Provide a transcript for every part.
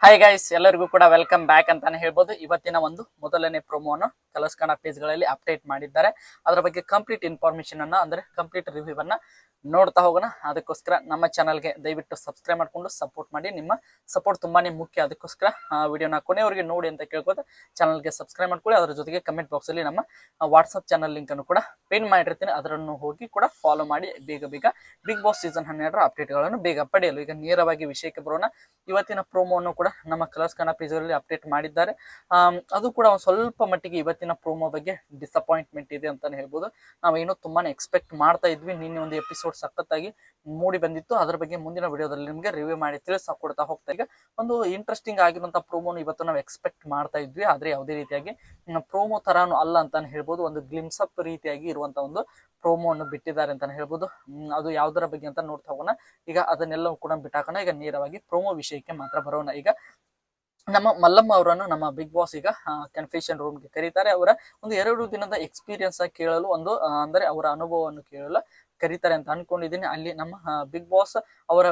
Hi guys, ಎಲ್ಲರಿಗೂ ಕೂಡ welcome back ಅಂತಾನೆ ಹೇಳ್ಬೋದು. ಇವತ್ತಿನ ಒಂದು ಮೊದಲನೇ ಪ್ರೋಮೋವನ್ನು ಕಲರ್ಸ್ ಕನ್ನಡ ಪೇಜ್ ಗಳಲ್ಲಿ ಅಪ್ಡೇಟ್ ಮಾಡಿದ್ದಾರೆ. ಅದರ ಬಗ್ಗೆ ಕಂಪ್ಲೀಟ್ ಇನ್ಫಾರ್ಮೇಶನ್ ಅನ್ನ ಅಂದ್ರೆ ಕಂಪ್ಲೀಟ್ ರಿವ್ಯೂ ಅನ್ನ ನೋಡ್ತಾ ಹೋಗೋಣ. ಅದಕ್ಕೋಸ್ಕರ ನಮ್ಮ ಚಾನಲ್ಗೆ ದಯವಿಟ್ಟು ಸಬ್ಸ್ಕ್ರೈಬ್ ಮಾಡ್ಕೊಂಡು ಸಪೋರ್ಟ್ ಮಾಡಿ. ನಿಮ್ಮ ಸಪೋರ್ಟ್ ತುಂಬಾನೇ ಮುಖ್ಯ. ಅದಕ್ಕೋಸ್ಕರ ವಿಡಿಯೋನ ಕೊನೆವರೆಗೆ ನೋಡಿ ಅಂತ ಕೇಳ್ಬೋದು. ಚಾನಲ್ಗೆ ಸಬ್ಸ್ಕ್ರೈಬ್ ಮಾಡ್ಕೊಳ್ಳಿ. ಅದರ ಜೊತೆಗೆ ಕಮೆಂಟ್ ಬಾಕ್ಸ್ ಅಲ್ಲಿ ನಮ್ಮ ವಾಟ್ಸ್ಆಪ್ ಚಾನಲ್ ಲಿಂಕ್ ಅನ್ನು ಕೂಡ ಪಿನ್ ಮಾಡಿರ್ತೀನಿ. ಅದನ್ನು ಹೋಗಿ ಕೂಡ ಫಾಲೋ ಮಾಡಿ ಬೇಗ ಬೇಗ ಬಿಗ್ ಬಾಸ್ ಸೀಸನ್ 12 ಅಪ್ಡೇಟ್ಗಳನ್ನು ಬೇಗ ಪಡೆಯಲು. ಈಗ ನೇರವಾಗಿ ವಿಷಯಕ್ಕೆ ಬರೋಣ. ಇವತ್ತಿನ ಪ್ರೋಮೋವನ್ನು ಕೂಡ ನಮ್ಮ ಕಲರ್ಸ್ ಕನ್ನಡ ಪೇಜ್ ಅಲ್ಲಿ ಅಪ್ಡೇಟ್ ಮಾಡಿದ್ದಾರೆ. ಅದು ಕೂಡ ಒಂದು ಸ್ವಲ್ಪ ಮಟ್ಟಿಗೆ ಇವತ್ತಿನ ಪ್ರೋಮೋ ಬಗ್ಗೆ ಡಿಸಪಾಯಿಂಟ್ಮೆಂಟ್ ಇದೆ ಅಂತಾನೆ ಹೇಳ್ಬೋದು. ನಾವೇನೋ ತುಂಬಾನೇ ಎಕ್ಸ್ಪೆಕ್ಟ್ ಮಾಡ್ತಾ ಇದ್ವಿ. ನಿನ್ನೆ ಒಂದು ಎಪಿಸೋಡ್ ಸಖತ್ತಾಗಿ ಮೂಡಿ ಬಂದಿತ್ತು. ಅದ್ರ ಬಗ್ಗೆ ಮುಂದಿನ ವಿಡಿಯೋದಲ್ಲಿ ನಿಮಗೆ ರಿವ್ಯೂ ಮಾಡಿ ತಿಳಿಸ್ಕೊಡ್ತಾ ಹೋಗ್ತಾ. ಈಗ ಒಂದು ಇಂಟ್ರೆಸ್ಟಿಂಗ್ ಆಗಿರುವಂತಹ ಪ್ರೋಮೋನು ಇವತ್ತು ನಾವು ಎಕ್ಸ್ಪೆಕ್ಟ್ ಮಾಡ್ತಾ ಇದ್ವಿ. ಆದ್ರೆ ಯಾವುದೇ ರೀತಿಯಾಗಿ ಪ್ರೋಮೋ ತರಾನು ಅಲ್ಲ ಅಂತಾನೆ ಹೇಳ್ಬೋದು. ಒಂದು ಗ್ಲಿಮ್ಸ್ ಅಪ್ ರೀತಿಯಾಗಿ ಇರುವಂತ ಒಂದು ಪ್ರೋಮೋವನ್ನು ಬಿಟ್ಟಿದ್ದಾರೆ ಅಂತಾನೆ ಹೇಳ್ಬೋದು. ಅದು ಯಾವ್ದರ ಬಗ್ಗೆ ಅಂತ ನೋಡ್ತಾ ಹೋಗೋಣ. ಈಗ ಅದನ್ನೆಲ್ಲ ಕೂಡ ಬಿಟ್ಟಾಕೋಣ. ಈಗ ನೇರವಾಗಿ ಪ್ರೋಮೋ ವಿಷಯಕ್ಕೆ ಮಾತ್ರ ಬರೋಣ. ಈಗ ನಮ್ಮ ಮಲ್ಲಮ್ಮ ಅವರನ್ನು ನಮ್ಮ ಬಿಗ್ ಬಾಸ್ ಈಗ ಕನ್ಫೆಷನ್ ರೂಮ್ಗೆ ಕರೀತಾರೆ. ಅವರ ಒಂದು 2 ದಿನದ ಎಕ್ಸ್ಪೀರಿಯನ್ಸ್ ಕೇಳಲು, ಒಂದು ಅಂದ್ರೆ ಅವರ ಅನುಭವವನ್ನು ಕೇಳಲು ಕರೀತಾರೆ ಅಂತ ಅನ್ಕೊಂಡಿದ್ದೀನಿ. ಅಲ್ಲಿ ನಮ್ಮ ಬಿಗ್ ಬಾಸ್ ಅವರ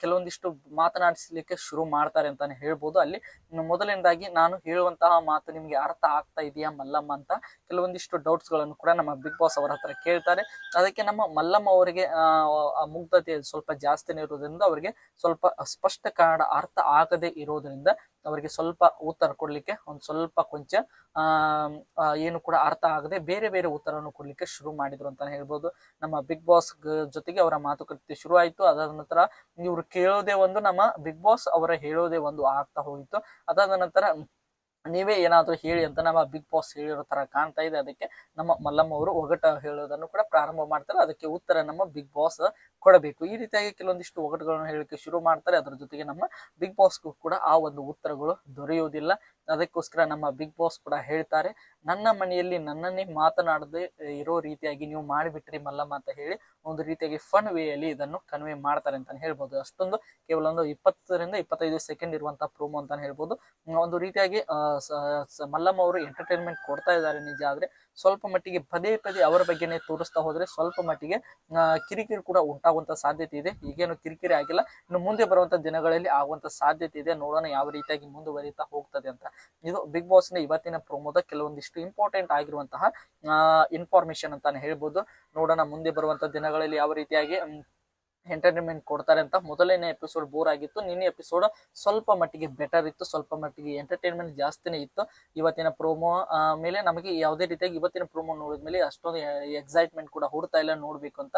ಕೆಲವೊಂದಿಷ್ಟು ಮಾತನಾಡಿಸ್ಲಿಕ್ಕೆ ಶುರು ಮಾಡ್ತಾರೆ ಅಂತಾನೆ ಹೇಳ್ಬೋದು. ಅಲ್ಲಿ ಮೊದಲನೇದಾಗಿ ನಾನು ಹೇಳುವಂತಹ ಮಾತು ನಿಮ್ಗೆ ಅರ್ಥ ಆಗ್ತಾ ಇದೆಯಾ ಮಲ್ಲಮ್ಮ ಅಂತ ಕೆಲವೊಂದಿಷ್ಟು ಡೌಟ್ಸ್ ಗಳನ್ನು ಕೂಡ ನಮ್ಮ ಬಿಗ್ ಬಾಸ್ ಅವರ ಹತ್ರ ಕೇಳ್ತಾರೆ. ಅದಕ್ಕೆ ನಮ್ಮ ಮಲ್ಲಮ್ಮ ಅವರಿಗೆ ಮುಗ್ಧತೆ ಸ್ವಲ್ಪ ಜಾಸ್ತಿನೇ ಇರೋದ್ರಿಂದ ಅವರಿಗೆ ಸ್ವಲ್ಪ ಸ್ಪಷ್ಟ ಕನ್ನಡ ಅರ್ಥ ಆಗದೆ ಇರೋದ್ರಿಂದ ಅವರಿಗೆ ಸ್ವಲ್ಪ ಉತ್ತರ ಕೊಡ್ಲಿಕ್ಕೆ ಒಂದು ಸ್ವಲ್ಪ ಕೊಂಚ ಏನು ಕೂಡ ಅರ್ಥ ಆಗದೆ ಬೇರೆ ಬೇರೆ ಉತ್ತರವನ್ನು ಕೊಡ್ಲಿಕ್ಕೆ ಶುರು ಮಾಡಿದ್ರು ಅಂತಾನೆ ಹೇಳ್ಬೋದು. ನಮ್ಮ ಬಿಗ್ ಬಾಸ್ ಜೊತೆಗೆ ಅವರ ಮಾತುಕತೆ ಶುರು ಆಯ್ತು. ಅದಾದ ನಂತರ ಇವ್ರು ಕೇಳೋದೇ ಒಂದು, ನಮ್ಮ ಬಿಗ್ ಬಾಸ್ ಅವರ ಹೇಳೋದೇ ಒಂದು ಆಗ್ತಾ ಹೋಗಿತ್ತು. ಅದಾದ ನಂತರ ನೀವೇ ಏನಾದ್ರೂ ಹೇಳಿ ಅಂತ ನಮ್ಮ ಬಿಗ್ ಬಾಸ್ ಹೇಳಿರೋ ತರ ಕಾಣ್ತಾ ಇದೆ. ಅದಕ್ಕೆ ನಮ್ಮ ಮಲ್ಲಮ್ಮ ಅವರು ಒಗಟ ಹೇಳೋದನ್ನು ಕೂಡ ಪ್ರಾರಂಭ ಮಾಡ್ತಾರೆ. ಅದಕ್ಕೆ ಉತ್ತರ ನಮ್ಮ ಬಿಗ್ ಬಾಸ್ ಕೊಡಬೇಕು. ಈ ರೀತಿಯಾಗಿ ಕೆಲವೊಂದಿಷ್ಟು ಒಗಟುಗಳನ್ನು ಹೇಳಲಿಕ್ಕೆ ಶುರು ಮಾಡ್ತಾರೆ. ಅದರ ಜೊತೆಗೆ ನಮ್ಮ ಬಿಗ್ ಬಾಸ್ಗೂ ಕೂಡ ಆ ಒಂದು ಉತ್ತರಗಳು ದೊರೆಯುವುದಿಲ್ಲ. ಅದಕ್ಕೋಸ್ಕರ ನಮ್ಮ ಬಿಗ್ ಬಾಸ್ ಕೂಡ ಹೇಳ್ತಾರೆ, ನನ್ನ ಮನೆಯಲ್ಲಿ ನನ್ನನ್ನೇ ಮಾತನಾಡದೆ ಇರೋ ರೀತಿಯಾಗಿ ನೀವು ಮಾಡಿಬಿಟ್ರಿ ಮಲ್ಲಮ್ಮ ಅಂತ ಹೇಳಿ ಒಂದು ರೀತಿಯಾಗಿ ಫನ್ ವೇಯಲ್ಲಿ ಇದನ್ನು ಕನ್ವೆ ಮಾಡ್ತಾರೆ ಅಂತಾನೆ ಹೇಳ್ಬೋದು. ಅಷ್ಟೊಂದು ಕೇವಲ ಒಂದು 20 ರಿಂದ 25 ಸೆಕೆಂಡ್ ಇರುವಂತಹ ಪ್ರೋಮೋ ಅಂತಾನೆ ಹೇಳ್ಬೋದು. ಒಂದು ರೀತಿಯಾಗಿ ಮಲ್ಲಮ್ಮ ಅವರು ಎಂಟರ್ಟೈನ್ಮೆಂಟ್ ಕೊಡ್ತಾ ಇದ್ದಾರೆ ನಿಜ. ಆದ್ರೆ ಸ್ವಲ್ಪ ಮಟ್ಟಿಗೆ ಪದೇ ಪದೇ ಅವರ ಬಗ್ಗೆನೇ ತೋರಿಸ್ತಾ ಹೋದ್ರೆ ಸ್ವಲ್ಪ ಮಟ್ಟಿಗೆ ಕಿರಿಕಿರಿ ಕೂಡ ಉಂಟಾಗುವಂತ ಸಾಧ್ಯತೆ ಇದೆ. ಈಗೇನು ಕಿರಿಕಿರಿ ಆಗಿಲ್ಲ, ಇನ್ನು ಮುಂದೆ ಬರುವಂತ ದಿನಗಳಲ್ಲಿ ಆಗುವಂತ ಸಾಧ್ಯತೆ ಇದೆ. ನೋಡೋಣ ಯಾವ ರೀತಿಯಾಗಿ ಮುಂದುವರಿತಾ ಹೋಗ್ತದೆ ಅಂತ. ಇದು ಬಿಗ್ ಬಾಸ್ ನ ಇವತ್ತಿನ ಪ್ರೋಮೋದ ಕೆಲವೊಂದಿಷ್ಟು ಇಂಪಾರ್ಟೆಂಟ್ ಆಗಿರುವಂತಹ ಇನ್ಫಾರ್ಮೇಶನ್ ಅಂತಾನೆ ಹೇಳ್ಬೋದು. ನೋಡೋಣ ಮುಂದೆ ಬರುವಂತ ದಿನಗಳಲ್ಲಿ ಯಾವ ರೀತಿಯಾಗಿ ಎಂಟರ್ಟೈನ್ಮೆಂಟ್ ಕೊಡ್ತಾರೆ ಅಂತ. ಮೊದಲನೇ ಎಪಿಸೋಡ್ ಬೋರ್ ಆಗಿತ್ತು. ನಿನ್ನೆ ಎಪಿಸೋಡ್ ಸ್ವಲ್ಪ ಮಟ್ಟಿಗೆ ಬೆಟರ್ ಇತ್ತು, ಸ್ವಲ್ಪ ಮಟ್ಟಿಗೆ ಎಂಟರ್ಟೈನ್ಮೆಂಟ್ ಜಾಸ್ತಿನೇ ಇತ್ತು. ಇವತ್ತಿನ ಪ್ರೋಮೋ ಮೇಲೆ ನಮಗೆ ಯಾವುದೇ ರೀತಿಯಾಗಿ ಇವತ್ತಿನ ಪ್ರೋಮೋ ನೋಡಿದ್ಮೇಲೆ ಅಷ್ಟೊಂದು ಎಕ್ಸೈಟ್ಮೆಂಟ್ ಕೂಡ ಹುಡ್ತಾ ಇಲ್ಲ ನೋಡ್ಬೇಕು ಅಂತ.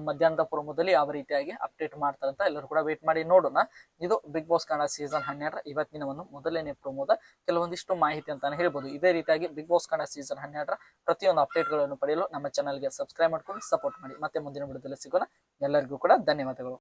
ಮಧ್ಯಾಹ್ನದ ಪ್ರೋಮೋದಲ್ಲಿ ಯಾವ ರೀತಿಯಾಗಿ ಅಪ್ಡೇಟ್ ಮಾಡ್ತಾರೆ ಅಂತ ಎಲ್ಲರೂ ಕೂಡ ವೇಟ್ ಮಾಡಿ ನೋಡೋಣ. ಇದು ಬಿಗ್ ಬಾಸ್ ಕನ್ನಡ ಸೀಸನ್ 12 ಇವತ್ತಿನ ಒಂದು ಮೊದಲನೇ ಪ್ರೋಮೋದ ಕೆಲವೊಂದಿಷ್ಟು ಮಾಹಿತಿ ಅಂತಾನೆ ಹೇಳ್ಬೋದು. ಇದೇ ರೀತಿಯಾಗಿ ಬಿಗ್ ಬಾಸ್ ಕನ್ನಡ ಸೀಸನ್ 12 ಪ್ರತಿಯೊಂದು ಅಪ್ಡೇಟ್ಗಳನ್ನು ಪಡೆಯಲು ನಮ್ಮ ಚಾನಲ್ಗೆ ಸಬ್ಸ್ಕ್ರೈಬ್ ಮಾಡ್ಕೊಂಡು ಸಪೋರ್ಟ್ ಮಾಡಿ. ಮತ್ತೆ ಮುಂದಿನ ವಿಡಿಯೋದಲ್ಲಿ ಸಿಗೋಣ. ಎಲ್ಲರಿಗೂ ಕೂಡ ಧನ್ಯವಾದಗಳು.